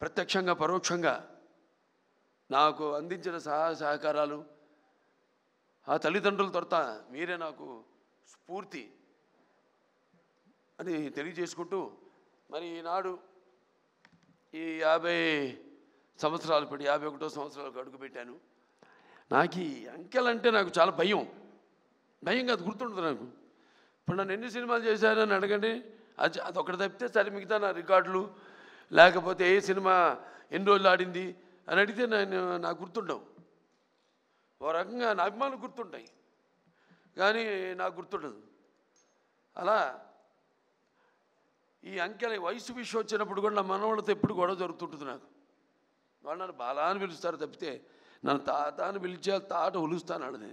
ప్రత్యక్షంగా పరోక్షంగా నాకు అందించిన సహాయ సహకారాలు, ఆ తల్లిదండ్రుల తొరత మీరే నాకు స్ఫూర్తి అని తెలియజేసుకుంటూ, మరి ఈనాడు ఈ 50 సంవత్సరాలు, ఇప్పుడు 51వ సంవత్సరాలకు అడుగుపెట్టాను. నాకు ఈ అంకెలంటే నాకు చాలా భయం కాదు, గుర్తుంటుంది నాకు. ఇప్పుడు నన్ను ఎన్ని సినిమాలు చేశారని అడగండి, అదొక్కటి తప్పితే సరే మిగతా నా రికార్డులు, లేకపోతే ఏ సినిమా ఎన్ని రోజులు ఆడింది అని అడిగితే నాకు గుర్తుండవు. ఓ రకంగా నా అభిమానులు గుర్తుంటాయి కానీ నాకు గుర్తుండదు. అలా ఈ అంకెల వయసు విషయం వచ్చినప్పుడు కూడా నా మనవాళ్ళతో ఎప్పుడు గొడవ జరుగుతుంటుంది నాకు. వాళ్ళు నన్ను బాలా అని పిలుస్తారు తప్పితే నన్ను తాత అని పిలిచే తాట ఒలుస్తాను ఆడని.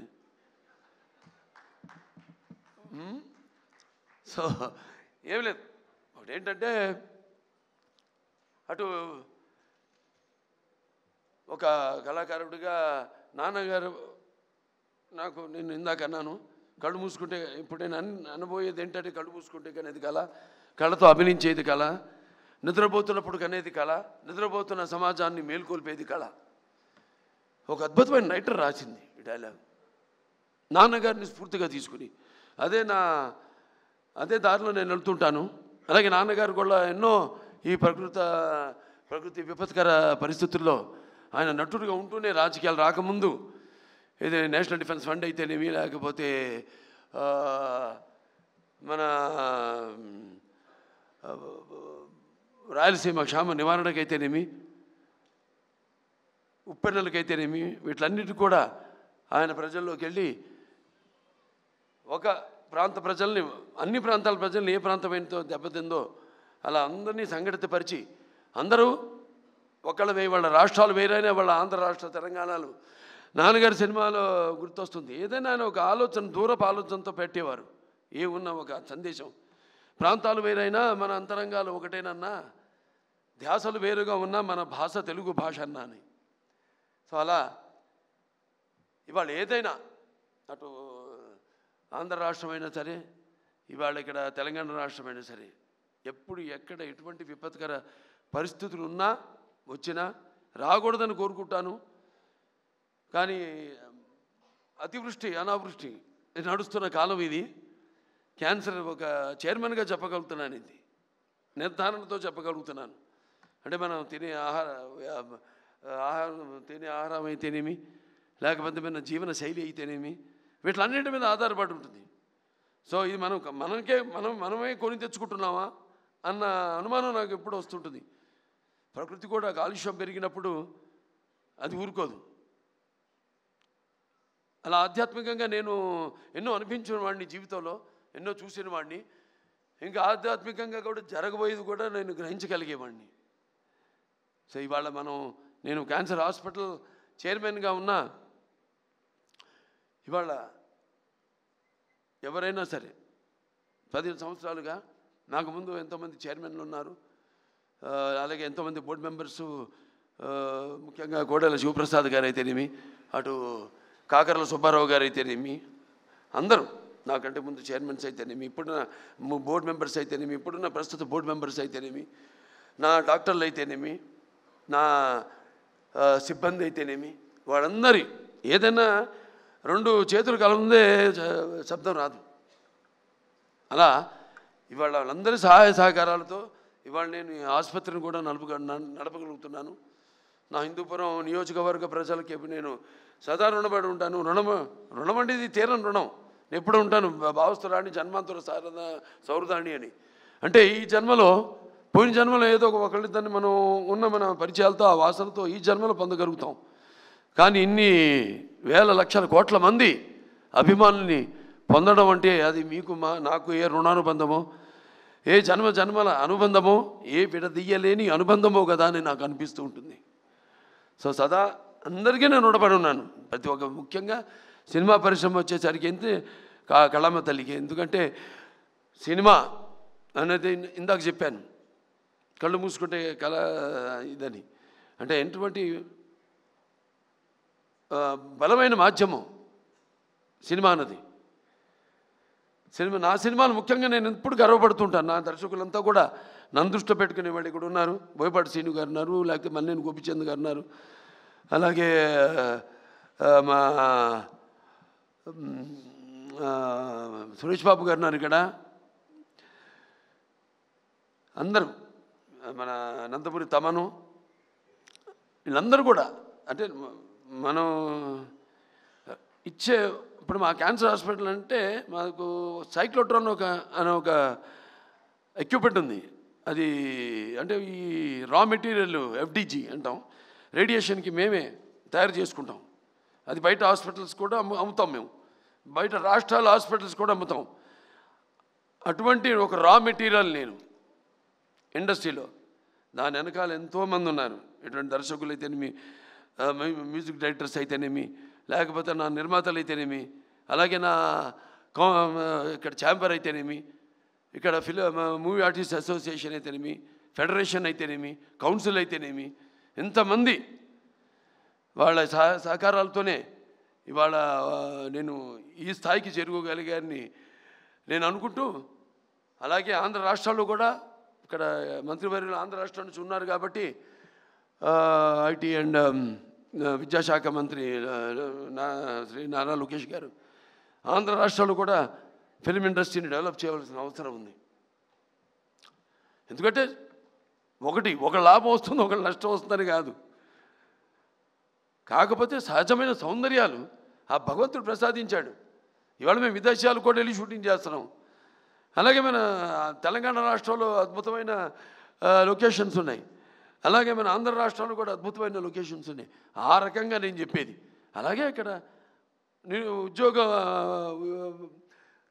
సో ఏం లేదు, ఒకటి ఏంటంటే అటు ఒక కళాకారుడిగా నాన్నగారు నాకు, నేను ఇందాక అన్నాను కళ్ళు మూసుకుంటే, ఇప్పుడు నేను అనబోయేది ఏంటంటే కళ్ళు మూసుకుంటే కనేది కళ, కళతో అభినయించేది కళ, నిద్రపోతున్నప్పుడు కనేది కళ, నిద్రపోతున్న సమాజాన్ని మేల్కొల్పేది కళ. ఒక అద్భుతమైన రైటర్ రాసింది ఈ డైలాగ్, నాన్నగారిని స్ఫూర్తిగా తీసుకుని. అదే దారిలో నేను వెళ్తుంటాను. అలాగే నాన్నగారు కూడా ఎన్నో ఈ ప్రకృతి విపత్కర పరిస్థితుల్లో ఆయన నటుడిగా ఉంటూనే, రాజకీయాలు రాకముందు ఇది నేషనల్ డిఫెన్స్ ఫండ్ అయితేనేమి, లేకపోతే మన రాయలసీమ క్షామ నివారణకైతేనేమి, ఉప్పెన్నెలకైతేనేమి, వీటిలన్నిటి కూడా ఆయన ప్రజల్లోకి వెళ్ళి ఒక ప్రాంత ప్రజల్ని, అన్ని ప్రాంతాల ప్రజల్ని ఏ ప్రాంతమైనతో దెబ్బతిందో అలా అందరినీ సంఘటితపరిచి, అందరూ ఒకళ్ళ వాళ్ళ రాష్ట్రాలు వేరైనా వాళ్ళ ఆంధ్ర రాష్ట్ర తెలంగాణలు నాన్నగారి సినిమాలో గుర్తొస్తుంది. ఏదైనా ఆయన ఒక ఆలోచన, దూరపు ఆలోచనతో పెట్టేవారు. ఉన్న ఒక సందేశం, ప్రాంతాలు వేరైనా మన అంతరంగాలు ఒకటేనన్నా, ధ్యాసలు వేరుగా ఉన్నా మన భాష తెలుగు భాష అన్నా అని. సో అలా ఇవాళ ఏదైనా అటు ఆంధ్ర రాష్ట్రమైనా సరే, ఇవాళ ఇక్కడ తెలంగాణ రాష్ట్రమైనా సరే, ఎప్పుడు ఎక్కడ ఎటువంటి విపత్కర పరిస్థితులు ఉన్నా వచ్చినా రాకూడదని కోరుకుంటాను. కానీ అతివృష్టి అనావృష్టి నడుస్తున్న కాలం ఇది. క్యాన్సర్ ఒక చైర్మన్గా చెప్పగలుగుతున్నాను, ఇది నిర్ధారణతో చెప్పగలుగుతున్నాను. అంటే మనం తినే ఆహారం అయితేనేమి, లేకపోతే మన జీవన శైలి అయితేనేమి, వీటిలన్నింటి మీద ఆధారపడి ఉంటుంది. సో ఇది మనమే కొని తెచ్చుకుంటున్నామా అన్న అనుమానం నాకు ఎప్పుడు వస్తుంటుంది. ప్రకృతి కూడా కాలుష్యం పెరిగినప్పుడు అది ఊరుకోదు. అలా ఆధ్యాత్మికంగా నేను ఎన్నో అనిపించిన వాడిని జీవితంలో, ఎన్నో చూసిన వాడిని. ఇంకా ఆధ్యాత్మికంగా కూడా జరగబోయేది కూడా నేను గ్రహించగలిగేవాడిని. సో ఇవాళ నేను క్యాన్సర్ హాస్పిటల్ చైర్మన్గా ఉన్నా, ఇవాళ ఎవరైనా సరే 15 సంవత్సరాలుగా నాకు ముందు ఎంతోమంది చైర్మన్లు ఉన్నారు, అలాగే ఎంతోమంది బోర్డు మెంబర్సు, ముఖ్యంగా కోడెల శివప్రసాద్ గారు అయితేనేమి, అటు కాకర్ల సుబ్బారావు గారు అయితేనేమి, అందరూ నాకంటే ముందు చైర్మన్స్ అయితేనేమి, ఇప్పుడున్న బోర్డు మెంబర్స్ అయితేనేమి, ఇప్పుడున్న ప్రస్తుత బోర్డు మెంబర్స్ అయితేనేమి, నా డాక్టర్లు అయితేనేమి, నా సిబ్బంది అయితేనేమి, వాళ్ళందరి ఏదైనా 2 చేతులు కలముందే శబ్దం రాదు. అలా ఇవాళ వాళ్ళందరి సహాయ సహకారాలతో ఇవాళ నేను ఈ ఆసుపత్రిని కూడా నడపగలుగుతున్నాను. నా హిందూపురం నియోజకవర్గ ప్రజలకి నేను సదా రుణపడి ఉంటాను. రుణం అంటే ఇది తీరని రుణం. నేను ఎప్పుడు ఉంటాను, భావస్తురాణి జన్మాంతర సౌరదాణి అని. అంటే ఈ జన్మలో, పోయిన జన్మలో ఏదో ఒకళ్ళిద్దరిని మన పరిచయాలతో, ఆ వాసనతో ఈ జన్మలో పొందగలుగుతాం. కానీ ఇన్ని వేల లక్షల కోట్ల మంది అభిమానుల్ని పొందడం అంటే అది నాకు ఏ రుణానుబంధమో, ఏ జన్మల అనుబంధమో, ఏ విడదీయలేని అనుబంధమో కదా అని నాకు అనిపిస్తూ ఉంటుంది. సో సదా అందరికీ నేను రుణపడి ఉన్నాను. ప్రతి ఒక్క, ముఖ్యంగా సినిమా పరిశ్రమ వచ్చేసరికి కళమ్మ తల్లికి. ఎందుకంటే సినిమా అనేది ఇందాక చెప్పాను, కళ్ళు మూసుకుంటే కళ ఇదని. అంటే ఎటువంటి బలమైన మాధ్యమం సినిమా అన్నది. నా సినిమాలు ముఖ్యంగా నేను ఎప్పుడు గర్వపడుతుంటాను. నా దర్శకులంతా కూడా నన్ను దృష్టిలో పెట్టుకునే వాళ్ళు ఇక్కడ ఉన్నారు. బోయపాటి శ్రీను గారు ఉన్నారు, లేకపోతే మల్లేని గోపిచంద్ గారు ఉన్నారు, అలాగే మా సురేష్ బాబు గారు ఉన్నారు ఇక్కడ. అందరూ మన నందమూరి తమను, వీళ్ళందరూ కూడా అంటే మనం ఇచ్చే ఇప్పుడు మా క్యాన్సర్ హాస్పిటల్ అంటే మాకు సైక్లోట్రాన్ అనే ఒక ఎక్విప్మెంట్ ఉంది. అది అంటే ఈ రా మెటీరియల్ FDG అంటాం, రేడియేషన్కి మేమే తయారు చేసుకుంటాం. అది బయట హాస్పిటల్స్ కూడా అమ్ముతాం మేము, బయట రాష్ట్రాల హాస్పిటల్స్ కూడా అమ్ముతాం. అటువంటి ఒక రా మెటీరియల్ నేను ఇండస్ట్రీలో, దాని వెనకాల ఎంతోమంది ఉన్నారు. ఇటువంటి దర్శకులు అయితేనేమి, మ్యూజిక్ డైరెక్టర్స్ అయితేనేమి, లేకపోతే నా నిర్మాతలు అయితేనేమి, అలాగే నా ఇక్కడ ఛాంబర్ అయితేనేమి, ఇక్కడ మూవీ ఆర్టిస్ట్ అసోసియేషన్ అయితేనేమి, ఫెడరేషన్ అయితేనేమి, కౌన్సిల్ అయితేనేమి, ఎంతమంది వాళ్ళ సహకారాలతోనే ఇవాళ నేను ఈ స్థాయికి చేరుకోగలిగానని నేను అనుకుంటూ, అలాగే ఆంధ్ర రాష్ట్రాల్లో కూడా ఇక్కడ మంత్రివర్యులు ఆంధ్ర రాష్ట్రం నుంచి ఉన్నారు కాబట్టి ఐటీ అండ్ విద్యాశాఖ మంత్రి శ్రీ నారా లోకేష్ గారు ఆంధ్ర రాష్ట్రాల్లో కూడా ఫిల్మ్ ఇండస్ట్రీని డెవలప్ చేయవలసిన అవసరం ఉంది. ఎందుకంటే ఒక లాభం వస్తుంది, ఒక నష్టం వస్తుందని కాదు. కాకపోతే సహజమైన సౌందర్యాలు ఆ భగవంతుడు ప్రసాదించాడు. ఇవాళ మేము విదేశాలు కూడా వెళ్ళి షూటింగ్ చేస్తున్నాం. అలాగే మన తెలంగాణ రాష్ట్రంలో అద్భుతమైన లొకేషన్స్ ఉన్నాయి, అలాగే మన ఆంధ్ర రాష్ట్రంలో కూడా అద్భుతమైన లొకేషన్స్ ఉన్నాయి. ఆ రకంగా నేను చెప్పేది. అలాగే ఇక్కడ నేను ఉద్యోగ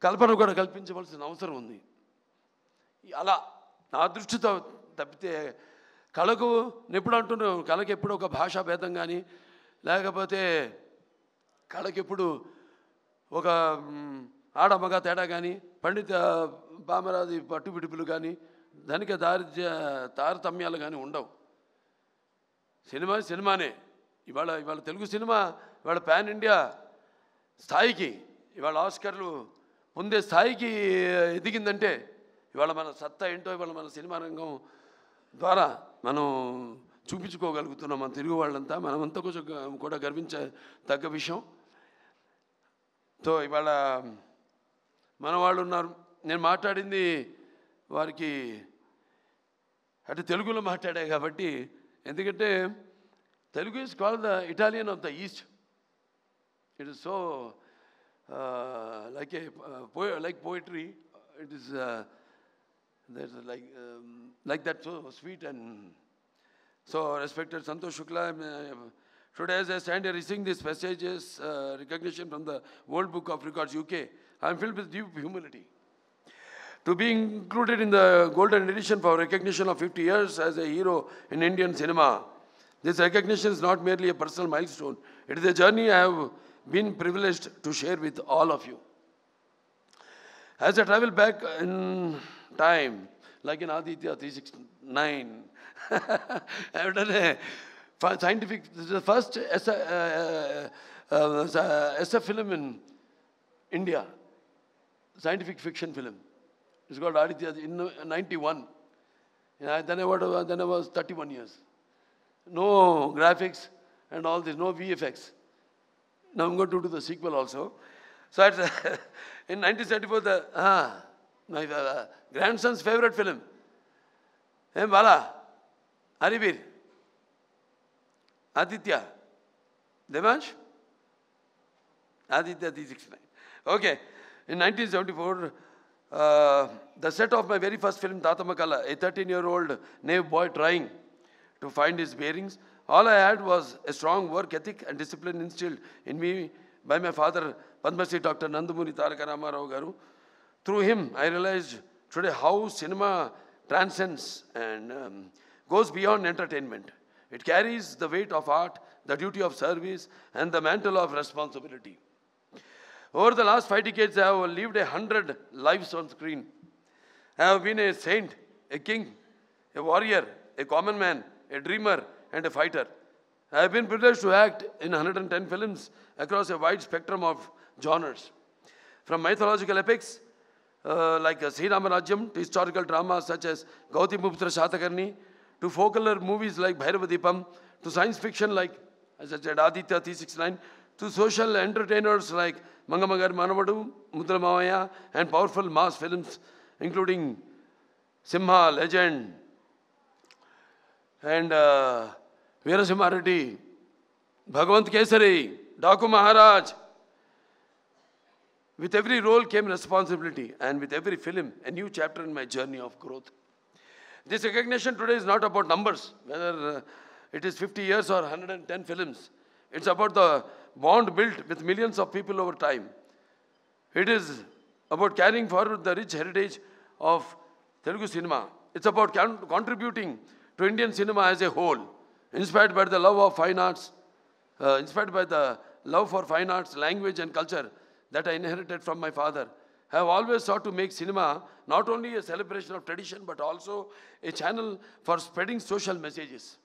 కల్పన కూడా కల్పించవలసిన అవసరం ఉంది. అలా నా దృష్టితో తప్పితే కళకు ఎప్పుడు అంటున్నాను, కళకి ఎప్పుడు ఒక భాషా భేదం కానీ, లేకపోతే కళకెప్పుడు ఒక ఆడమగ తేడా కానీ, పండిత పామరాది పట్టు విడుపులు కానీ, ధనిక తారతమ్యాలు కానీ ఉండవు. సినిమానే. ఇవాళ తెలుగు సినిమా ఇవాళ పాన్ ఇండియా స్థాయికి, ఇవాళ ఆస్కర్లు పొందే స్థాయికి ఎదిగిందంటే ఇవాళ మన సత్తా ఏంటో ఇవాళ మన సినిమా రంగం ద్వారా మనం చూపించుకోగలుగుతున్నాం. మన తెలుగు వాళ్ళంతా మనమంతా కొంచెం కూడా గర్వించదగ్గ విషయం. సో ఇవాళ మన వాళ్ళు ఉన్నారు. నేను మాట్లాడింది వారికి అంటే తెలుగులో మాట్లాడా కాబట్టి, ఎందుకంటే Telugu is called the Italian of the east. It is so like poetry. It is there's like that, so sweet. And so respected Santosh Shukla, today as I stand here receiving this prestigious recognition from the World Book of Records UK, I am filled with deep humility to be included in the golden edition for recognition of 50 years as a hero in Indian cinema. This recognition is not merely a personal milestone, it is a journey I have been privileged to share with all of you. As I travel back in time, like in Aditya 369, I have done a scientific, this is the first SF film in India, scientific fiction film. It's called Aditya in 91. Then I was 31 years. No graphics and all this, no VFX. Now I'm going to do the sequel also. So in 1974, my grandson's favorite film, Bala, Haribir, Aditya, Devansh, Aditya 369. Okay, in 1974, the set of my very first film, Tata Makala, a 13-year-old naive boy trying to find his bearings. All I had was a strong work ethic and discipline instilled in me by my father, Padma Shri Dr. Nandamuri Taraka Ramarao Garu. Through him, I realized today how cinema transcends and goes beyond entertainment. It carries the weight of art, the duty of service, and the mantle of responsibility. Over the last 5 decades, I have lived 100 lives on screen. I have been a saint, a king, a warrior, a common man, a dreamer, and a fighter. I have been privileged to act in 110 films across a wide spectrum of genres, from mythological epics like Sri Ramarajyam, to historical dramas such as Gautiputra Shatakarni, to folklore movies like Bhairavadipam, to science fiction like, as I said, Aditya 369, to social entertainers like Mangamagar Manavadu, Mudra Mavaya, and powerful mass films including Simha, Legend, and Veerasimha Reddy, Bhagwant Kesari, Daku Maharaj. With every role came responsibility, and with every film, a new chapter in my journey of growth. This recognition today is not about numbers, whether it is 50 years or 110 films. It's about the bond built with millions of people over time. It is about carrying forward the rich heritage of Telugu cinema. It's about contributing to Indian cinema as a whole, inspired by the love of fine arts, language and culture that I inherited from my father. I have always sought to make cinema not only a celebration of tradition, but also a channel for spreading social messages.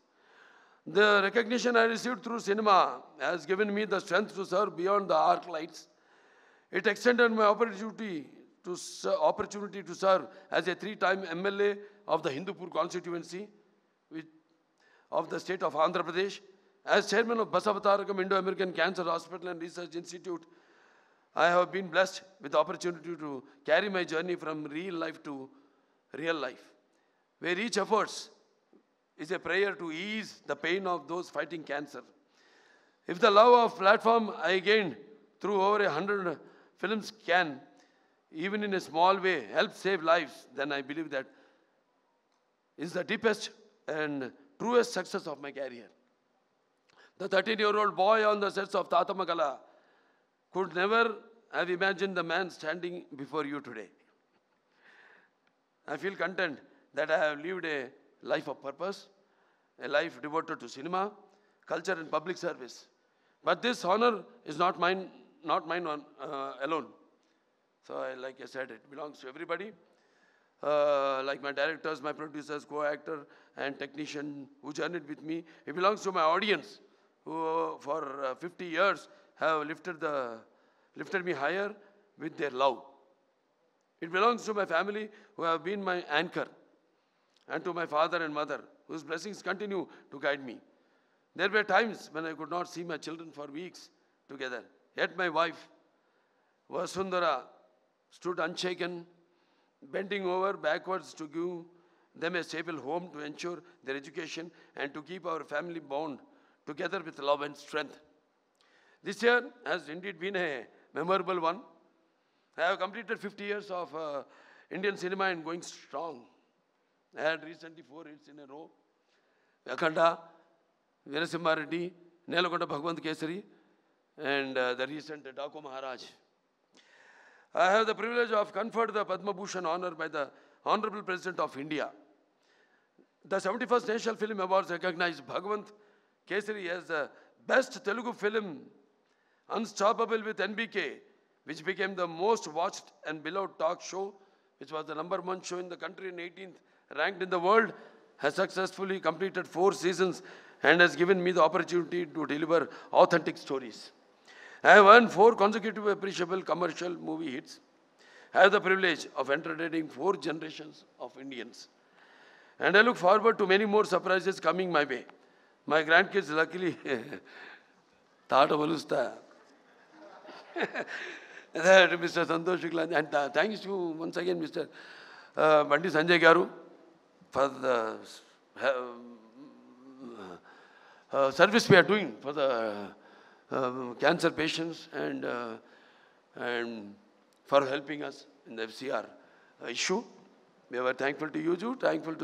The recognition I received through cinema has given me the strength to serve beyond the arc lights. It extended my opportunity to serve as a 3-time MLA of the Hindupur constituency of the state of Andhra Pradesh, as chairman of Basavatarakam Indo-American Cancer Hospital and Research Institute. I have been blessed with the opportunity to carry my journey from real life to real life, where each effort is a prayer to ease the pain of those fighting cancer. If the love of platform I gained through over 100 films can, even in a small way, help save lives, then I believe that is the deepest and truest success of my career. The 13-year-old boy on the sets of Tata Magala could never have imagined the man standing before you today. I feel content that I have lived a life of purpose, a life devoted to cinema, culture and public service. But this honor is not mine alone. So like I said, it belongs to everybody. Like my directors, my producers, co-actor and technician who journeyed with me. It belongs to my audience who for 50 years have lifted me higher with their love. It belongs to my family who have been my anchor, and to my father and mother whose blessings continue to guide me. There were times when I could not see my children for weeks together. Yet my wife, Vasundhara, stood unshaken, bending over backwards to give them a stable home to ensure their education and to keep our family bound together with love and strength. This year has indeed been a memorable one. I have completed 50 years of Indian cinema and going strong. I had recently 4 hits in a row. Akhanda, Veerasimha Reddy, Nelakonda Bhagwant Kesari, and the recent Daku Maharaj. I have the privilege of conferred the Padma Bhushan honor by the Honorable President of India. The 71st National Film Awards recognized Bhagwant Kesari as the best Telugu film, Unstoppable with NBK, which became the most watched and beloved talk show, which was the #1 show in the country and 18th ranked in the world, has successfully completed 4 seasons and has given me the opportunity to deliver authentic stories. I have earned 4 consecutive appreciable commercial movie hits. I have the privilege of entertaining 4 generations of Indians. And I look forward to many more surprises coming my way. My grandkids luckily Tata Valusta. Mr. Santosh Shukla, and thanks to once again Mr. Bandi Sanjay Garu for the service we are doing for the cancer patients and for helping us in the FCR issue. We were thankful to you, thankful to